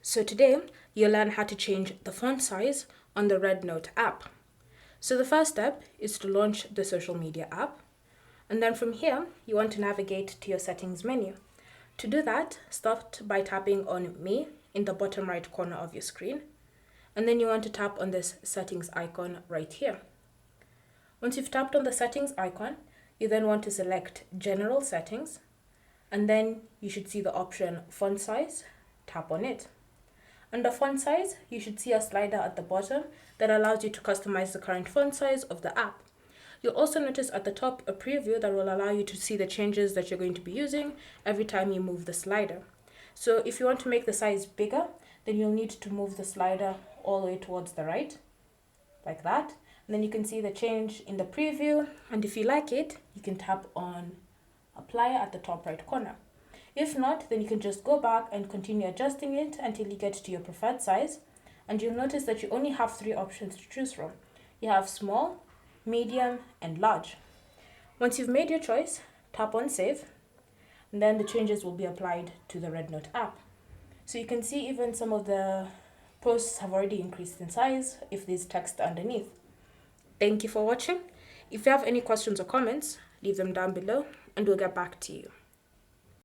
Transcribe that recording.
So today, you'll learn how to change the font size on the REDnote app. So the first step is to launch the social media app. And then from here, you want to navigate to your settings menu. To do that, start by tapping on Me in the bottom right corner of your screen. And then you want to tap on this settings icon right here. Once you've tapped on the settings icon, you then want to select General Settings. And then you should see the option Font Size. Tap on it. Under font size, you should see a slider at the bottom that allows you to customize the current font size of the app. You'll also notice at the top a preview that will allow you to see the changes that you're going to be using every time you move the slider. So if you want to make the size bigger, then you'll need to move the slider all the way towards the right, like that. And then you can see the change in the preview, and if you like it, you can tap on Apply at the top right corner. If not, then you can just go back and continue adjusting it until you get to your preferred size. And you'll notice that you only have 3 options to choose from. You have small, medium, and large. Once you've made your choice, tap on Save, and then the changes will be applied to the REDnote app. So you can see even some of the posts have already increased in size if there's text underneath. Thank you for watching. If you have any questions or comments, leave them down below and we'll get back to you.